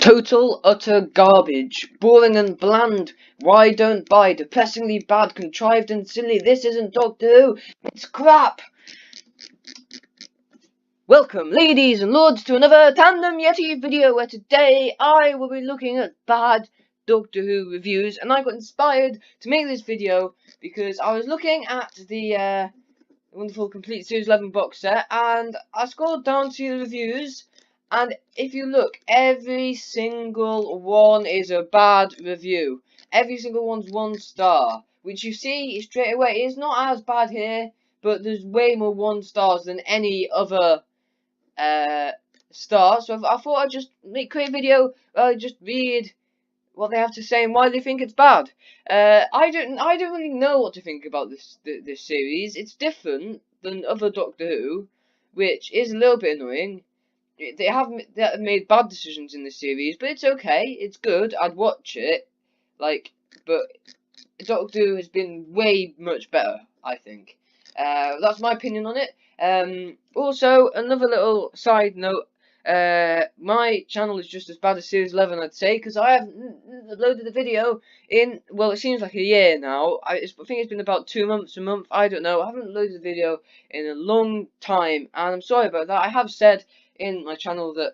Total utter garbage. Boring and bland. Why don't buy? Depressingly bad, contrived and silly. This isn't Doctor Who. It's crap. Welcome, ladies and lords, to another Tandem Yeti video where today I will be looking at bad Doctor Who reviews, and I got inspired to make this video because I was looking at the wonderful Complete Series 11 box set, and I scrolled down to the reviews, and if you look, every single one is a bad review. Every single one's 1 star, which you see straight away is not as bad here, but there's way more 1 stars than any other star. So I thought I'd just create a video where I just read what they have to say and why they think it's bad. I don't really know what to think about this series. It's different than other Doctor Who, which is a little bit annoying. They have made bad decisions in this series, but it's okay. It's good. I'd watch it. But Doctor Who has been way much better, I think. That's my opinion on it. Also, another little side note. My channel is just as bad as Series 11, I'd say, because I haven't uploaded a video in, well, it seems like a year now. I think it's been about 2 months, a month, I don't know. I haven't uploaded a video in a long time, and I'm sorry about that. I have said in my channel that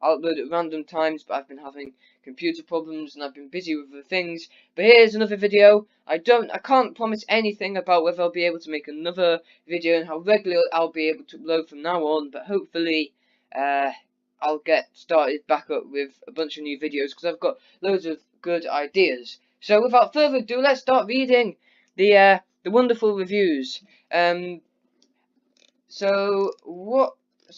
I'll upload at random times, but I've been having computer problems and I've been busy with other things. But here's another video. I can't promise anything about whether I'll be able to make another video and how regularly I'll be able to upload from now on, but hopefully I'll get started back up with a bunch of new videos because I've got loads of good ideas. So without further ado, let's start reading the wonderful reviews. So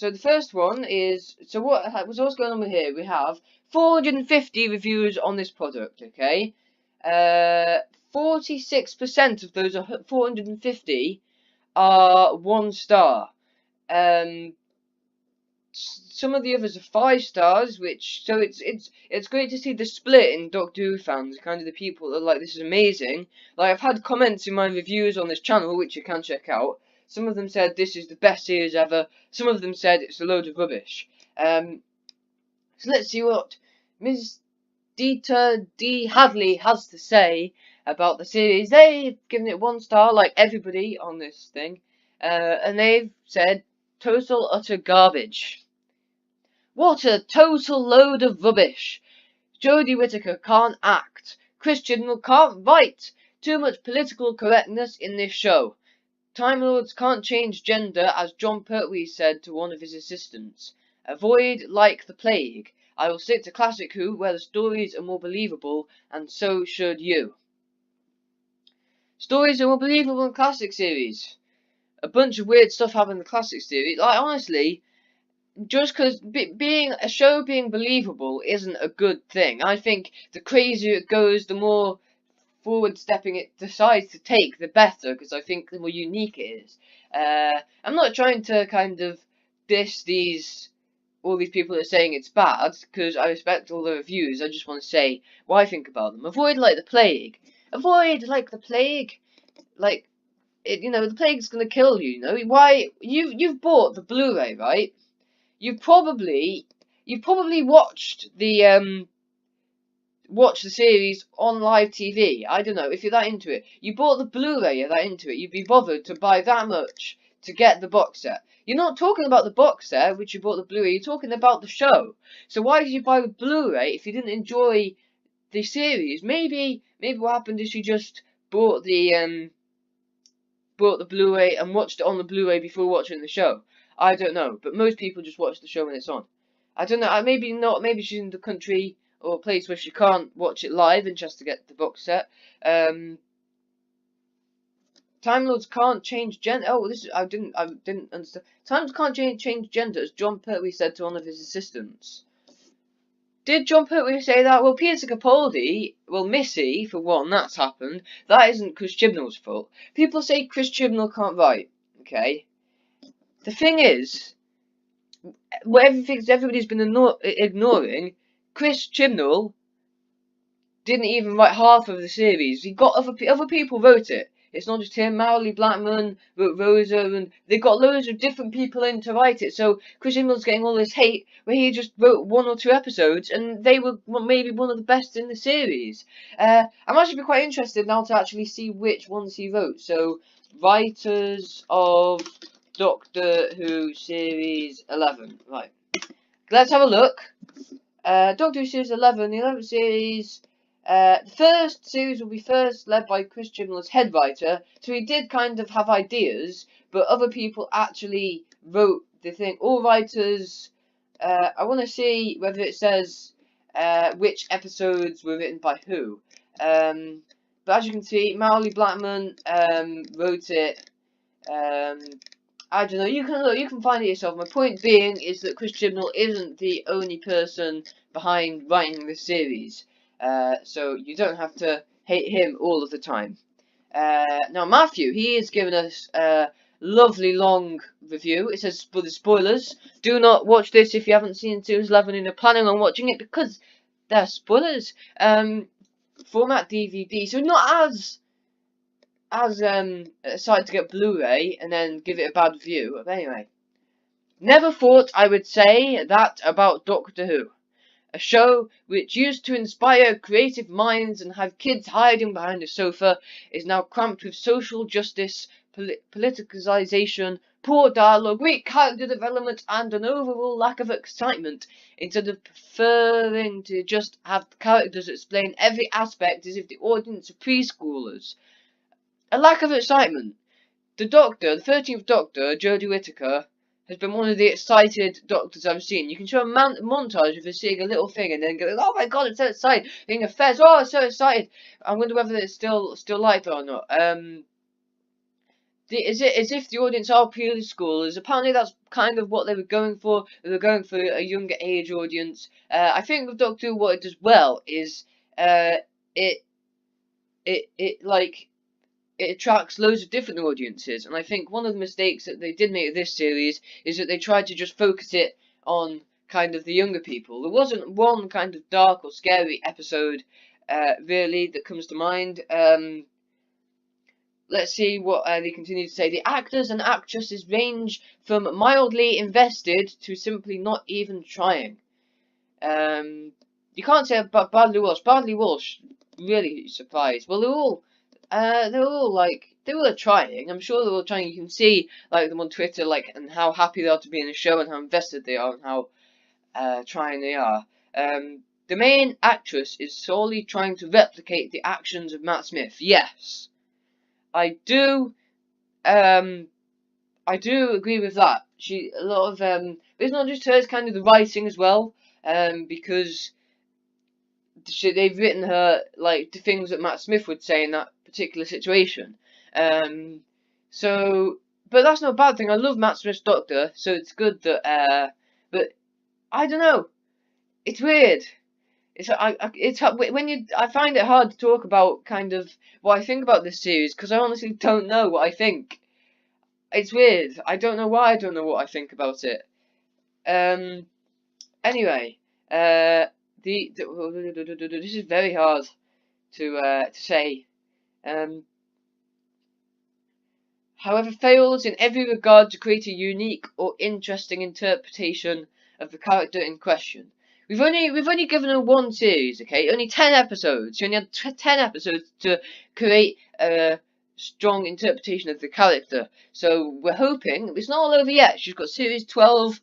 the first one is, what's going on with here? We have 450 reviews on this product, okay? 46% of those 450 are 1 star. Some of the others are 5 stars, so it's great to see the split in Doctor Who fans, kind of the people that are like, this is amazing. Like, I've had comments in my reviews on this channel, which you can check out. Some of them said this is the best series ever. Some of them said it's a load of rubbish. So let's see what Ms. Dieter D. Hadley has to say about the series. They've given it 1 star, like everybody on this thing. And they've said, total utter garbage. What a total load of rubbish. Jodie Whittaker can't act. Chris Chibnall can't write. Too much political correctness in this show. Time Lords can't change gender, as John Pertwee said to one of his assistants. Avoid like the plague. I will stick to Classic Who, where the stories are more believable, and so should you. Stories are more believable in Classic series. A bunch of weird stuff happened in the Classic series. Like, honestly, just because being a show being believable isn't a good thing. I think the crazier it goes, the more forward stepping it decides to take, the better, because I think the more unique it is. I'm not trying to kind of diss all these people that are saying it's bad, because I respect all the reviews. I just want to say what I think about them. Avoid like the plague. Avoid like the plague. Like, the plague's gonna kill you. You know why? You've bought the Blu-ray, right? You've probably watched the series on live TV. I don't know if you're that into it. You bought the Blu-ray, you're that into it. You'd be bothered to buy that much to get the box set. You're not talking about the box set, which you bought the Blu-ray. You're talking about the show. So why did you buy the Blu-ray if you didn't enjoy the series? Maybe what happened is you just bought the Blu-ray and watched it on the Blu-ray before watching the show. I don't know, but most people just watch the show when it's on. I don't know. Maybe not. Maybe she's in the country or a place where she can't watch it live and just to get the box set. Time Lords can't change gender. Oh, I didn't understand. Time Lords can't change gender, as John Pertwee said to one of his assistants. Did John Pertwee say that? Well, Peter Capaldi, Missy, for one, that's happened. That isn't Chris Chibnall's fault. People say Chris Chibnall can't write. Okay. The thing is, everybody's been ignoring, Chris Chibnall didn't even write half of the series. He got other people wrote it. It's not just him. Marley Blackman wrote Rosa, and they got loads of different people in to write it. So Chris Chibnall's getting all this hate where he just wrote 1 or 2 episodes, and they were maybe one of the best in the series. I'm actually quite interested now to actually see which ones he wrote. So, writers of Doctor Who Series 11. Right. Let's have a look. Doctor Who Series 11, the 11th series. The first series will be first led by Chris Chibnall as head writer, so he did kind of have ideas, but other people actually wrote the thing. All writers, I want to see whether it says which episodes were written by who. But as you can see, Marley Blackman wrote it. I don't know. You can find it yourself. My point being is that Chris Chibnall isn't the only person behind writing this series, so you don't have to hate him all of the time. Now Matthew, he has given us a lovely long review. It says for the spoilers. Do not watch this if you haven't seen Series 11 and are planning on watching it because they're spoilers. Format DVD, so not as decided to get Blu-ray and then give it a bad review. But anyway, never thought I would say that about Doctor Who. A show which used to inspire creative minds and have kids hiding behind a sofa is now cramped with social justice, politicization, poor dialogue, weak character development, and an overall lack of excitement. Instead of preferring to just have the characters explain every aspect as if the audience are preschoolers. A lack of excitement. The Doctor, the 13th Doctor, Jodie Whittaker, has been one of the excited Doctors I've seen. You can show a montage of her seeing a little thing and then go, oh my god, it's so excited. Being a Fez, oh, I'm so excited. I wonder whether it's still like that or not. Is it as if the audience are preschoolers? Apparently that's kind of what they were going for. They were going for a younger age audience. I think with Doctor Who what it does well is it attracts loads of different audiences, and I think one of the mistakes that they did make with this series is that they tried to just focus it on kind of the younger people. There wasn't one kind of dark or scary episode really that comes to mind. Let's see what they continue to say. The actors and actresses range from mildly invested to simply not even trying. You can't say about Bradley Walsh. Bradley Walsh really surprised. Well, they were trying. I'm sure they were trying. You can see like them on Twitter, like, and how happy they are to be in the show, and how invested they are, and how trying they are. The main actress is solely trying to replicate the actions of Matt Smith. Yes, I do. I do agree with that. A lot of but it's not just her. It's kind of the writing as well. Because they've written her like the things that Matt Smith would say in that particular situation. So, but that's not a bad thing. I love Matt Smith's Doctor, so it's good that. But I don't know. It's weird. I find it hard to talk about kind of what I think about this series because I honestly don't know what I think. It's weird. I don't know why I don't know what I think about it. Anyway, this is very hard to say. However, fails in every regard to create a unique or interesting interpretation of the character in question. We've only given her one series, okay? Only 10 episodes. She only had 10 episodes to create a strong interpretation of the character. So we're hoping it's not all over yet. She's got series 12.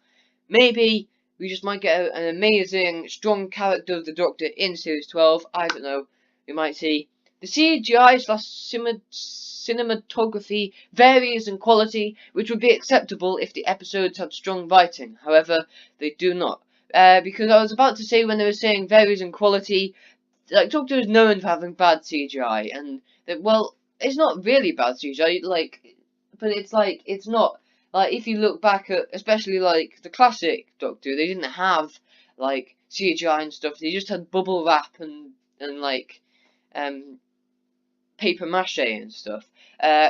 Maybe we just might get an amazing, strong character of the Doctor in series 12. I don't know. We might see. The CGI/cinematography varies in quality, which would be acceptable if the episodes had strong writing. However, they do not. Because I was about to say when they were saying varies in quality, like Doctor is known for having bad CGI, and that, well, it's not really bad CGI, but it's not. Like, if you look back at, especially like the classic Doctor, they didn't have like CGI and stuff. They just had bubble wrap and paper mache and stuff.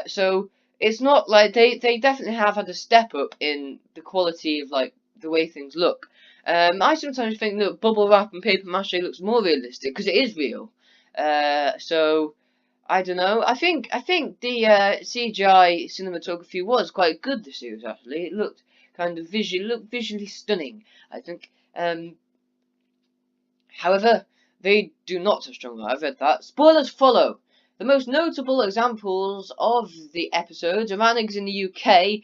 So it's not like they definitely have had a step up in the quality of like the way things look. I sometimes think that bubble wrap and paper mache looks more realistic because it is real. So I don't know. I think the CGI cinematography was quite good this series actually. It looked kind of visually stunning. I think. However, they do not have strong. I've read that. Spoilers follow. The most notable examples of the episodes are Manning's in the UK,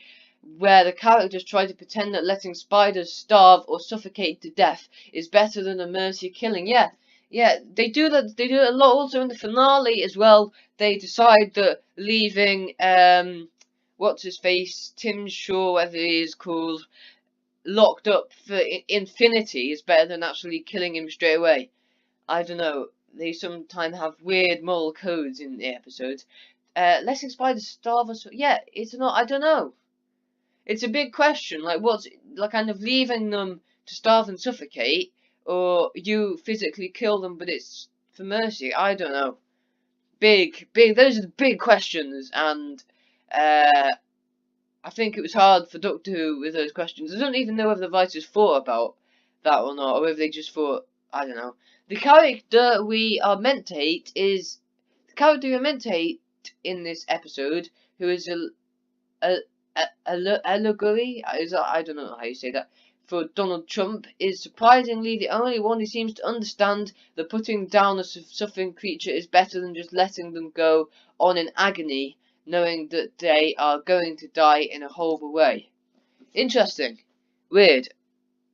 where the characters try to pretend that letting spiders starve or suffocate to death is better than a mercy killing. Yeah, yeah, they do that. They do it a lot. Also in the finale as well, they decide that leaving what's his face, Tim Shaw, whatever he is called, locked up for infinity is better than actually killing him straight away. I don't know. They sometimes have weird moral codes in the episodes. Letting spiders starve us. Yeah, it's not. I don't know. It's a big question. Like, what's like kind of leaving them to starve and suffocate, or you physically kill them, but it's for mercy. I don't know. Big. Those are the big questions, and I think it was hard for Doctor Who with those questions. I don't even know whether the writers thought about that or not, or whether they just thought, I don't know. The character we are meant to hate is the character we are meant to hate in this episode, who is a allegory. I don't know how you say that. For Donald Trump, is surprisingly the only one who seems to understand that putting down a suffering creature is better than just letting them go on in agony, knowing that they are going to die in a horrible way. Interesting. Weird.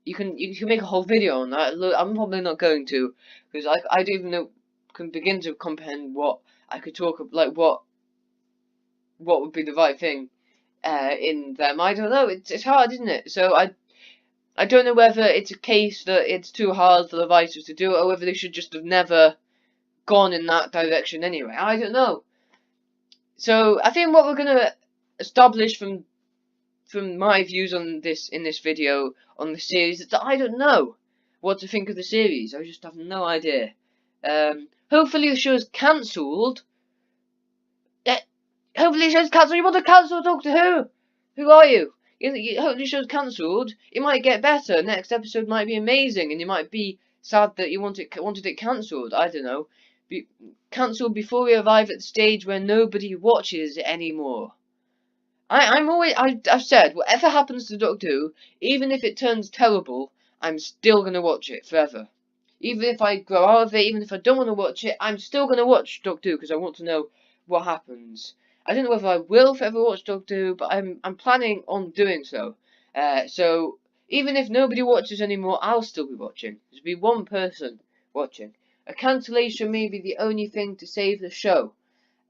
You can make a whole video on that. Look, I'm probably not going to, because I don't even know, can begin to comprehend what I could talk, like what would be the right thing in them. I don't know. It's hard, isn't it? So I don't know whether it's a case that it's too hard for the writers to do it, or whether they should just have never gone in that direction anyway. I don't know. So I think what we're gonna establish from my views on this in this video on the series is that I don't know what to think of the series. I just have no idea. Hopefully the show's cancelled. Hopefully the show's cancelled. You want to cancel Doctor Who? Who are you? Hopefully the show's cancelled. It might get better. Next episode might be amazing, and you might be sad that you wanted it cancelled. I don't know. Cancelled before we arrive at the stage where nobody watches it anymore. I've said, whatever happens to Doctor Who, even if it turns terrible, I'm still gonna watch it forever. Even if I grow out of it, even if I don't want to watch it, I'm still gonna watch Doctor Who because I want to know what happens. I don't know whether I will forever watch Doctor Who, but I'm planning on doing so. So even if nobody watches anymore, I'll still be watching. There'll be one person watching. A cancellation may be the only thing to save the show,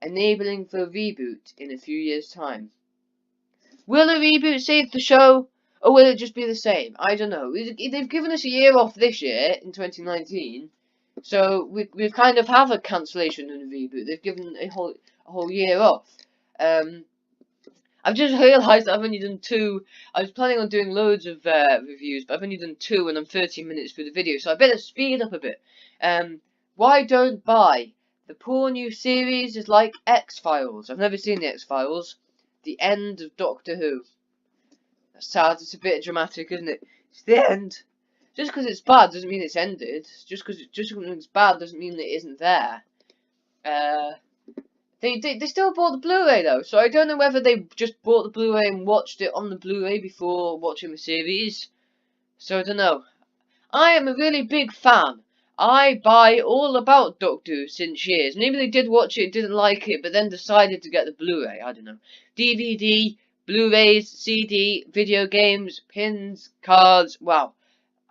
enabling for a reboot in a few years' time. Will a reboot save the show, or will it just be the same? I don't know. They've given us a year off this year, in 2019, so we kind of have a cancellation and a reboot. They've given a whole year off. I've just realised I've only done 2. I was planning on doing loads of reviews, but I've only done 2 and I'm 13 minutes through the video, so I better speed up a bit. Why don't buy? The poor new series is like X-Files. I've never seen the X-Files. The end of Doctor Who. That's sad. It's a bit dramatic, isn't it? It's the end. Just because it's bad doesn't mean it's ended. Just because it's bad doesn't mean it isn't there. They still bought the Blu-ray though, so I don't know whether they just bought the Blu-ray and watched it on the Blu-ray before watching the series. So I don't know. I am a really big fan. I buy all about Doctor Who since years. Maybe they did watch it, didn't like it, but then decided to get the Blu-ray. I don't know. DVD, Blu-rays, CD, video games, pins, cards. Wow.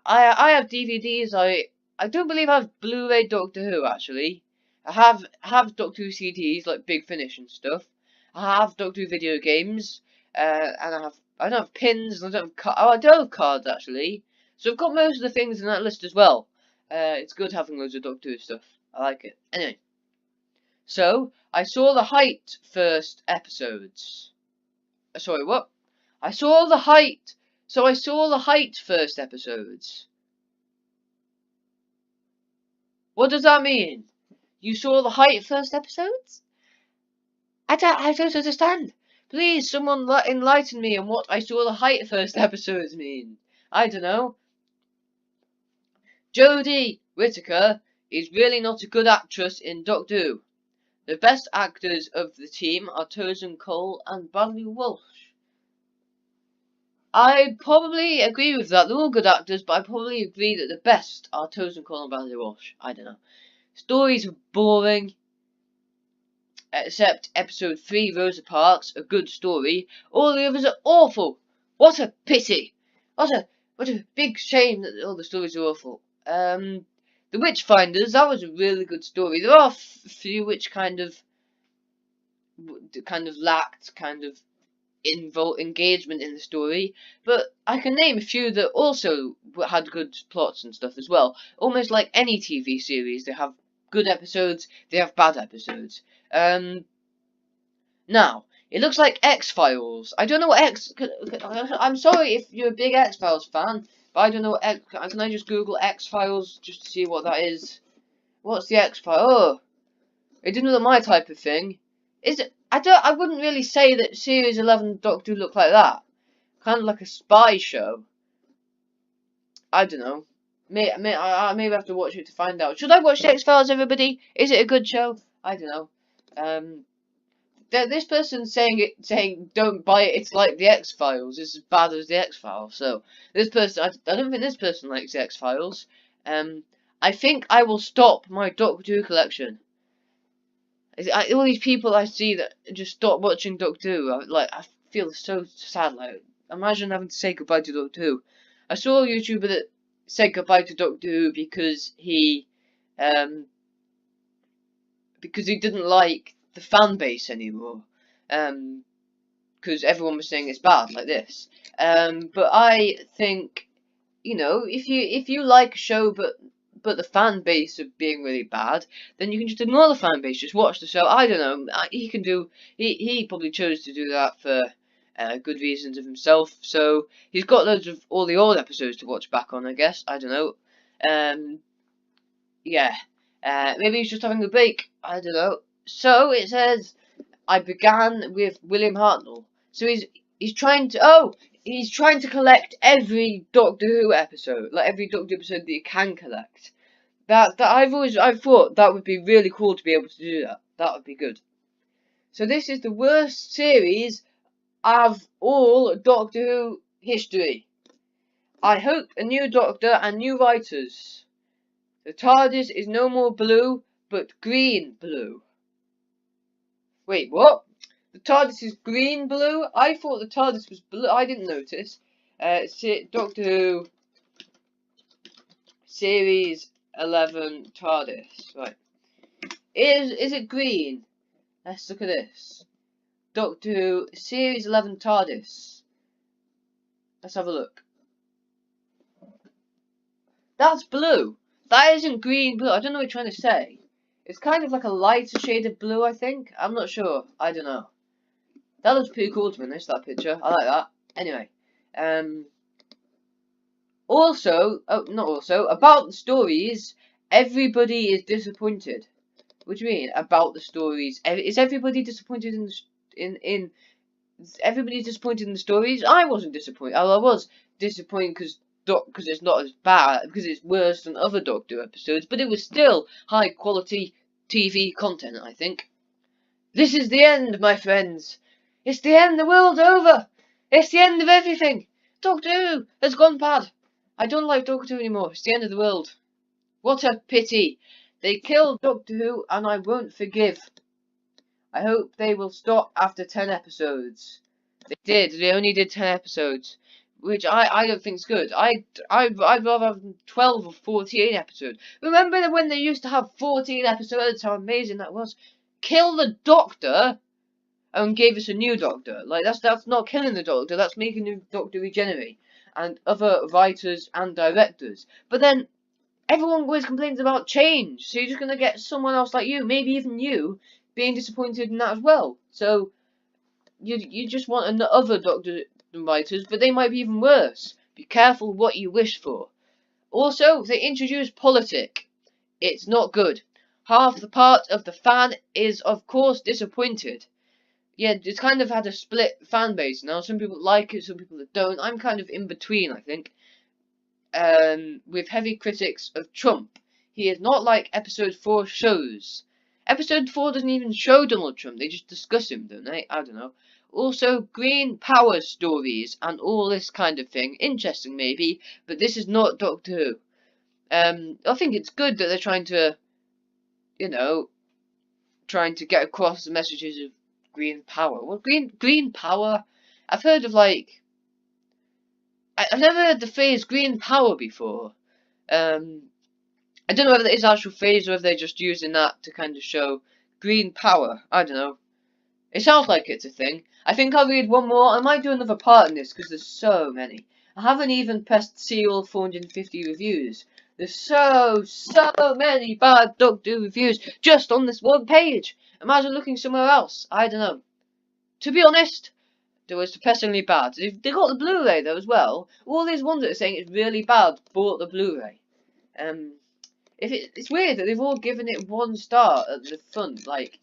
I have DVDs. I don't believe I have Blu-ray Doctor Who actually. I have Doctor Who CDs like Big Finish and stuff. I have Doctor Who video games. And I don't have pins. I don't have I do have cards actually. So I've got most of the things in that list as well. It's good having loads of Doctor Who stuff. I like it. Anyway. So, I saw the Height first episodes. Sorry, what? I saw the Height. So I saw the Height first episodes. What does that mean? You saw the Height first episodes? I don't understand. Please, someone enlighten me on what I saw the Height first episodes mean. I don't know. Jodie Whittaker is really not a good actress in Doctor Who. The best actors of the team are Tosin Cole and Bradley Walsh. I probably agree with that. They're all good actors, but I probably agree that the best are Tosin Cole and Bradley Walsh. I don't know. Stories are boring, except episode 3, Rosa Parks, a good story. All the others are awful. What a pity. What a big shame that all the stories are awful. The Witchfinders, that was a really good story. There are a few which kind of lacked engagement in the story, but I can name a few that also had good plots and stuff as well. Almost like any TV series, they have good episodes, they have bad episodes. Now, it looks like X-Files. I don't know what I'm sorry if you're a big X-Files fan, but I don't know what can I just Google X-Files just to see what that is? What's the X-Files? Oh, it didn't look my type of thing. Is it? I wouldn't really say that Series 11 Doctor Who looked like that. Kind of like a spy show. I don't know. I maybe have to watch it to find out. Should I watch the X-Files, everybody? Is it a good show? I don't know. This person's saying don't buy it. It's like the X-Files. It's as bad as the X-Files. So this person, I don't think this person likes the X-Files. I think I will stop my Doctor Who collection. All these people I see that just stop watching Doctor Who, I feel so sad. Like, imagine having to say goodbye to Doctor Who. I saw a YouTuber that said goodbye to Doctor Who because he didn't like the fan base anymore. Because everyone was saying it's bad, like this. But I think, you know, if you like a show but the fan base of being really bad, then you can just ignore the fan base, just watch the show. I don't know. He probably chose to do that for good reasons of himself. So he's got loads of all the old episodes to watch back on, I guess. I don't know. Yeah. Maybe he's just having a break. I don't know. So it says I began with William Hartnell. So he's trying to collect every Doctor Who episode, like every Doctor Who episode that you can collect. I've thought that would be really cool to be able to do that. That would be good. So this is the worst series of all Doctor Who history. I hope a new Doctor and new writers. The TARDIS is no more blue, but green blue. Wait, what? The TARDIS is green blue? I thought the TARDIS was blue. I didn't notice. Doctor Who Series 11 TARDIS. Right. Is it green? Let's look at this. Doctor Who Series 11 TARDIS. Let's have a look. That's blue. That isn't green blue. I don't know what you're trying to say. It's kind of like a lighter shade of blue, I think. I'm not sure. I don't know. That looks pretty cool to be honest, that picture. I like that. Anyway. About the stories, everybody is disappointed. What do you mean, about the stories? Is everybody disappointed everybody's disappointed in the stories? I wasn't disappointed. I was disappointed because it's not as bad, because it's worse than other Doctor Who episodes, but it was still high quality TV content, I think. This is the end, my friends. It's the end, the world's over. It's the end of everything. Doctor Who has gone bad. I don't like Doctor Who anymore. It's the end of the world. What a pity. They killed Doctor Who and I won't forgive. I hope they will stop after 10 episodes. They did. They only did 10 episodes. Which I don't think is good. I'd rather have 12 or 14 episodes. Remember when they used to have 14 episodes? How amazing that was. Kill the Doctor and gave us a new Doctor. Like that's not killing the Doctor. That's making the Doctor regenerate and other writers and directors. But then everyone always complains about change. So you're just gonna get someone else like you, maybe even you, being disappointed in that as well. So you just want another Doctor writers, but they might be even worse. Be careful what you wish for. Also, they introduce politic. It's not good. Half the part of the fan is, of course, disappointed. Yeah, it's kind of had a split fan base now. Some people like it, some people that don't. I'm kind of in between, I think. With heavy critics of Trump. He is not like episode 4 shows. Episode 4 doesn't even show Donald Trump. They just discuss him, don't they? I don't know. Also, green power stories and all this kind of thing. Interesting, maybe, but this is not Doctor Who. I think it's good that they're trying to, you know, trying to get across the messages of green power. Well, green power. I've heard of like. I've never heard the phrase green power before. I don't know whether it is actual phrase or if they're just using that to kind of show green power. I don't know. It sounds like it's a thing. I think I'll read one more. I might do another part in this because there's so many. I haven't even pressed seal 450 reviews. There's so many bad Doctor Who reviews just on this one page. Imagine looking somewhere else. I don't know. To be honest, they were depressingly bad. They got the Blu-ray though as well. All these ones that are saying it's really bad bought the Blu-ray. It's weird that they've all given it 1 star at the front. Like,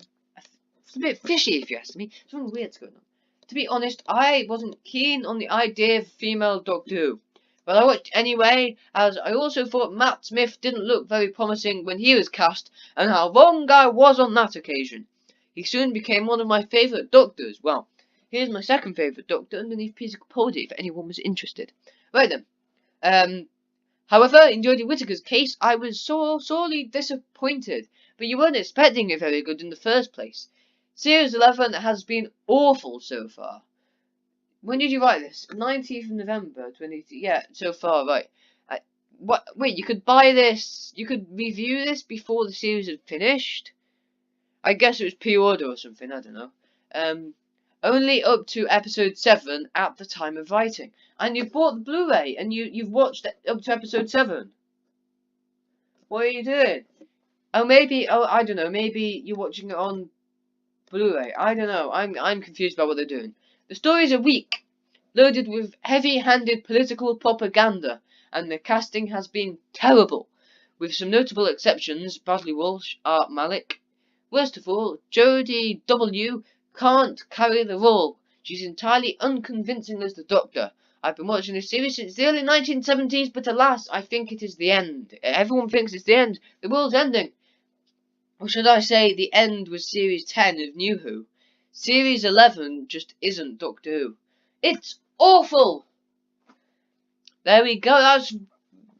it's a bit fishy if you ask me. Something weird's going on. To be honest, I wasn't keen on the idea of female Doctor Who, but I watched anyway, as I also thought Matt Smith didn't look very promising when he was cast, and how wrong I was on that occasion. He soon became one of my favourite Doctors. Well, here's my second favourite Doctor underneath Peter Capaldi, if anyone was interested. Right then. However, in Jodie Whittaker's case, I was sorely disappointed, but you weren't expecting it very good in the first place. Series 11 has been awful so far. When did you write this? 19th of November, 20... Yeah, so far, right. Wait, you could buy this... You could review this before the series had finished? I guess it was pre-order or something, I don't know. Only up to episode 7 at the time of writing. And you bought the Blu-ray, and you've watched up to episode 7. What are you doing? I don't know, maybe you're watching it on Blu-ray. I don't know, I'm confused about what they're doing. The stories are weak, loaded with heavy-handed political propaganda, and the casting has been terrible, with some notable exceptions: Bradley Walsh, Art Malik. Worst of all, Jodie W. can't carry the role. She's entirely unconvincing as the Doctor. I've been watching this series since the early 1970s, but alas, I think it is the end. Everyone thinks it's the end. The world's ending. Or should I say, the end was Series 10 of New Who. Series 11 just isn't Doctor Who. It's awful! There we go. That's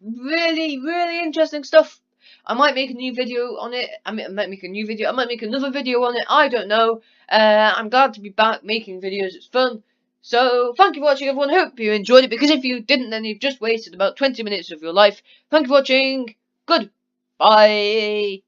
really, really interesting stuff. I might make a new video on it. I might make another video on it. I don't know. I'm glad to be back making videos. It's fun. So, thank you for watching, everyone. Hope you enjoyed it, because if you didn't, then you've just wasted about 20 minutes of your life. Thank you for watching. Goodbye.